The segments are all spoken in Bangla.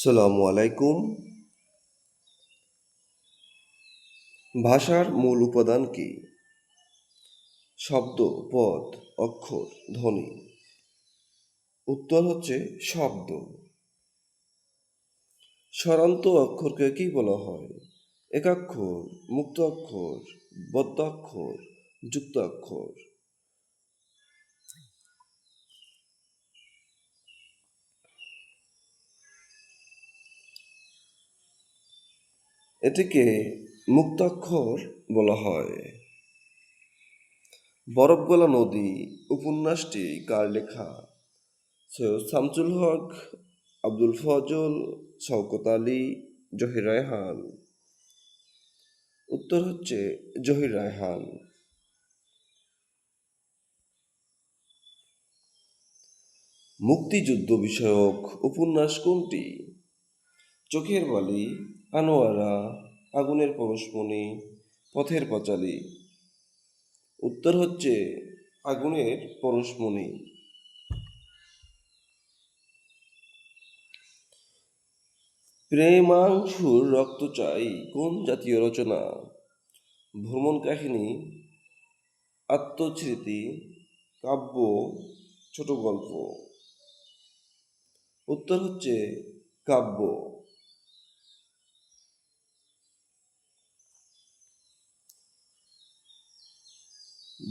সালামু আলাইকুম। ভাষার মূল উপাদান কি? শব্দ, পদ, অক্ষর, ধ্বনি। উত্তর হচ্ছে শব্দ। স্বরান্ত অক্ষরকে কি বলা হয়? একাক্ষর, মুক্ত অক্ষর, বদ্ধ অক্ষর, যুক্ত অক্ষর। এটিকে মুক্তাক্ষর বলা হয়। বরফ গলা নদী উপন্যাসটি কার লেখা? সৈয়দ শামসুল হক, আব্দুল ফজল, শওকত আলী, জহির রায়হান। উত্তর হচ্ছে জহির রায়হান। মুক্তিযুদ্ধ বিষয়ক উপন্যাস কোনটি? চোখের বালি, আনোয়ারা, আগুনের পরশমণি, পথের পাঁচালী। উত্তর হচ্ছে আগুনের পরশমণি। প্রেমাংশুর রক্ত চাই কোন জাতীয় রচনা? ভ্রমণ কাহিনী, আত্মস্মৃতি, কাব্য, ছোট গল্প। উত্তর হচ্ছে কাব্য।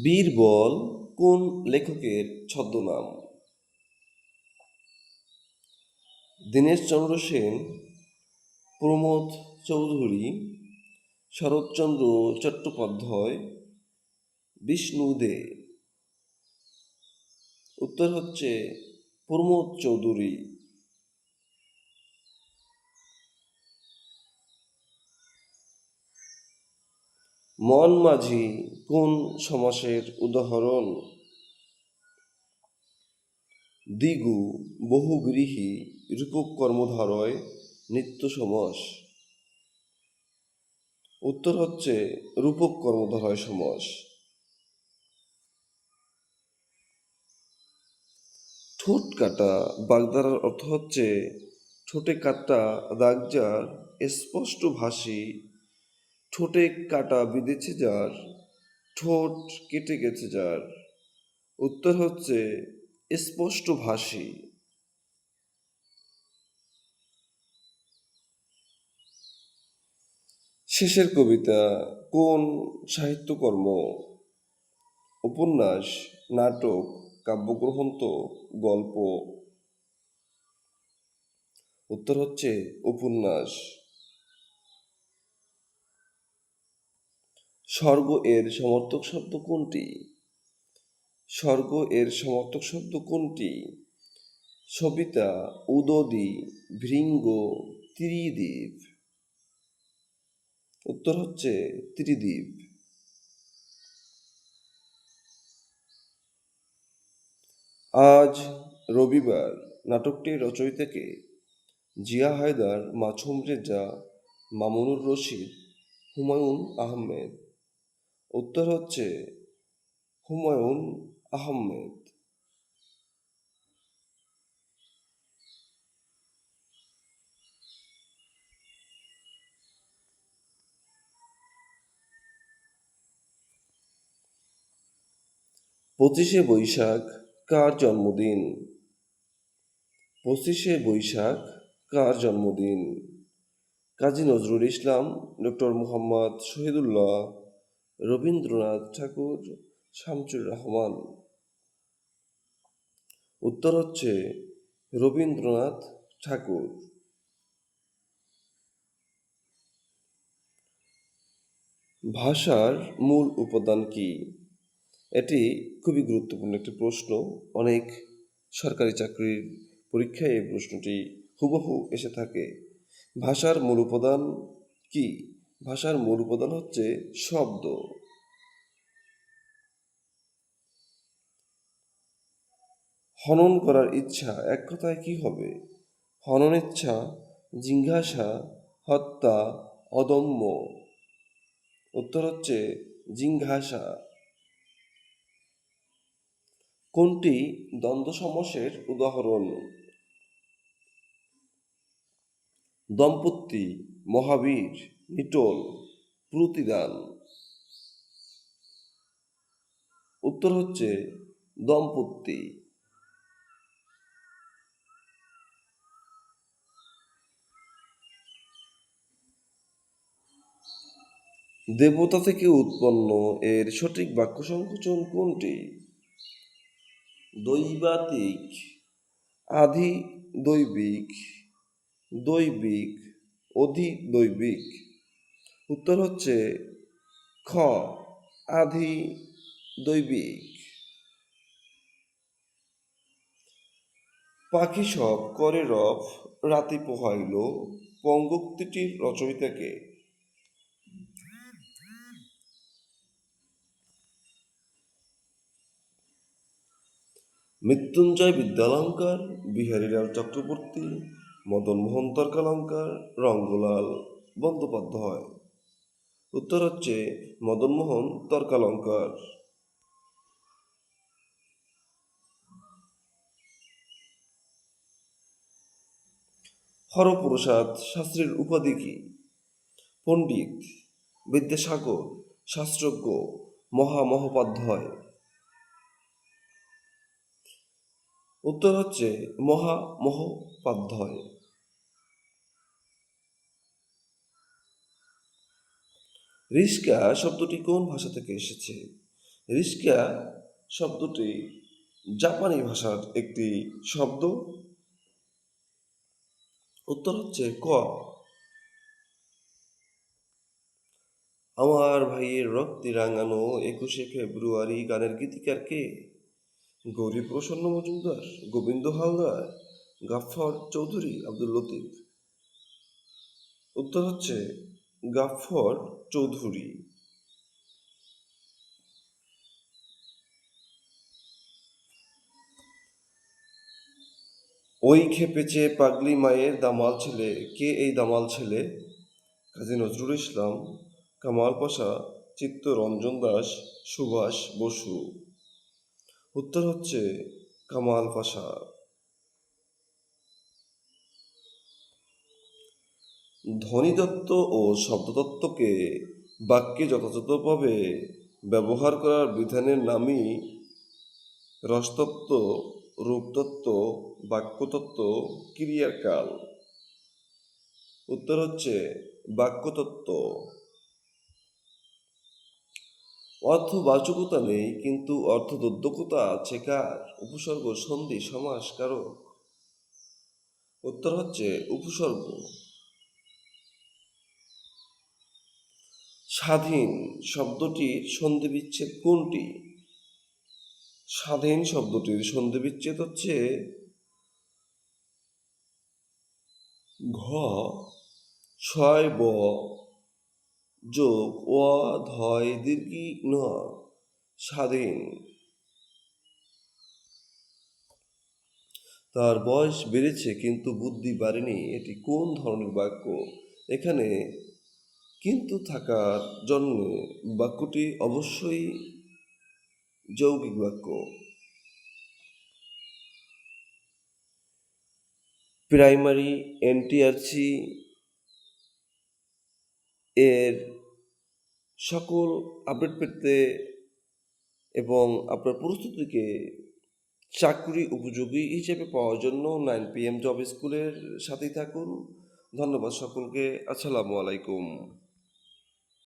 বীরবল কোন লেখকের ছদ্মনাম? দীনেশচন্দ্র সেন, প্রমোদ চৌধুরী, শরৎচন্দ্র চট্টোপাধ্যায়, বিষ্ণু দে। উত্তর হচ্ছে প্রমোদ চৌধুরী। মন মাঝি কোন সমাসের উদাহরণ? দ্বিগু, বহুব্রীহি, রূপক কর্মধারয়, নিত্য সমাস। উত্তর হচ্ছে রূপক কর্মধারয় সমাস। ঠোঁট কাটা বাগধারার অর্থ হচ্ছে ঠোঁটে কাটা দাগ যার, স্পষ্ট ভাষী, ঠোঁটে কাটা বিঁধেছে যার, ঠোঁট কেটে গেছে যার। উত্তর হচ্ছে স্পষ্ট ভাষী। শেষের কবিতা কোন সাহিত্যকর্ম? উপন্যাস, নাটক, কাব্যগ্রন্থ, গল্প। উত্তর হচ্ছে উপন্যাস। স্বর্গ এর সমর্থক শব্দ কোনটি? স্বর্গ এর সমর্থক শব্দ কোনটি? সবিতা, উদদী, ভৃঙ্গ, ত্রিদীপ। উত্তর হচ্ছে ত্রিদীপ। আজ রবিবার নাটকটির রচয়িতা কে? জিয়া হায়দার, মাসুম রেজা, মামুনুর রশিদ, হুমায়ুন আহমেদ। উত্তর হচ্ছে হুমায়ুন আহমেদ। পঁচিশে বৈশাখ কার জন্মদিন? পঁচিশে বৈশাখ কার জন্মদিন? কাজী নজরুল ইসলাম, ডক্টর মুহাম্মদ শহীদুল্লাহ, রবীন্দ্রনাথ ঠাকুর, শামসুর রহমান। উত্তর হচ্ছে রবীন্দ্রনাথ ঠাকুর। ভাষার মূল উপাদান কি? এটি খুবই গুরুত্বপূর্ণ একটি প্রশ্ন। অনেক সরকারি চাকরির পরীক্ষায় এই প্রশ্নটি হুবহু এসে থাকে। ভাষার মূল উপাদান কি? ভাষার মূল উপাদান হচ্ছে শব্দ। হনন করার ইচ্ছা এক কথায় কি হবে? হনন ইচ্ছা, জিজ্ঞাসা, হত্যা, অদম্য। উত্তর হচ্ছে জিজ্ঞাসা। কোনটি দ্বন্দ্ব সমাসের উদাহরণ? দম্পতি, মহাবীর, নিটোল, প্রতিদান। উত্তর হচ্ছে দম্পতি। দেবতা থেকে উৎপন্ন এর সঠিক বাক্য সংকোচন কোনটি? দৈবাতিক, আধি দৈবিক, দৈবিক, অধিদৈবিক। উত্তর হচ্ছে খ, আধি দৈবিক। পাখি সব করে রব, রাতি পোহাইল, পঙ্গোক্তিটির রচয়িতাকে? মৃত্যুঞ্জয় বিদ্যালঙ্কার, বিহারীলাল চক্রবর্তী, মদনমোহন তর্কালঙ্কার, রঙ্গলাল বন্দ্যোপাধ্যায়। উত্তর হচ্ছে মদনমোহন তর্কালঙ্কার। হরপ্রসাদ শাস্ত্রীর উপাধি কি? পণ্ডিত, বিদ্যাসাগর, শাস্ত্রজ্ঞ, মহামহোপাধ্যায়। উত্তর হচ্ছে মহামহোপাধ্যায়। রিস্কা শব্দটি কোন ভাষা থেকে এসেছে? রিস্কা শব্দটি জাপানি ভাষার একটি শব্দ। উত্তর হচ্ছে ক, আমার ভাইয়ের রক্তে রাঙানো 21শে ফেব্রুয়ারি গানের গীতিকার কে? গৌরী প্রসন্ন মজুমদার, গোবিন্দ হালদার, গাফফর চৌধুরী, আব্দুল লতিফ। উত্তর হচ্ছে গাফফর চৌধুরী। ওই খেপেছে পাগলি মায়ের দামাল ছেলে। কে এই দামাল ছেলে? কাজী নজরুল ইসলাম, কামাল পাশা, চিত্তরঞ্জন দাস, সুভাষ বসু। উত্তর হচ্ছে কামাল পাশা। ধ্বনিতত্ত্ব ও শব্দতত্ত্বকে বাক্যে যথাযথভাবে ব্যবহার করার বিধানের নামই রসতত্ত্ব, রূপতত্ত্ব, বাক্যতত্ত্ব, ক্রিয়ার কাল। উত্তর হচ্ছে বাক্যতত্ত্ব। অর্থবাচকতা নেই কিন্তু অর্থোদ্যোগতা আছে কার? উপসর্গ, সন্ধি, সমাস, কারক। উত্তর হচ্ছে উপসর্গ। স্বাধীন শব্দটির সন্ধিবিচ্ছেদ কোনটি? স্বাধীন শব্দটির সন্ধিবিচ্ছেদ হচ্ছে ঘ, ছয় ব যোগ অ ধয় দীর্ঘি ন, স্বাধীন। তার বয়স বেড়েছে কিন্তু বুদ্ধি বাড়েনি, এটি কোন ধরনের বাক্য? এখানে কিন্তু থাকার জন্য বাক্যটি অবশ্যই যৌগিক বাক্য। প্রাইমারি এনটিআরসি এর সকল আপডেট পেতে এবং আপনার প্রস্তুতিকে চাকরি উপযোগী হিসেবে পাওয়ার জন্য 9 PM জব স্কুলের সাথেই থাকুন। ধন্যবাদ সকলকে। আসসালামু আলাইকুম।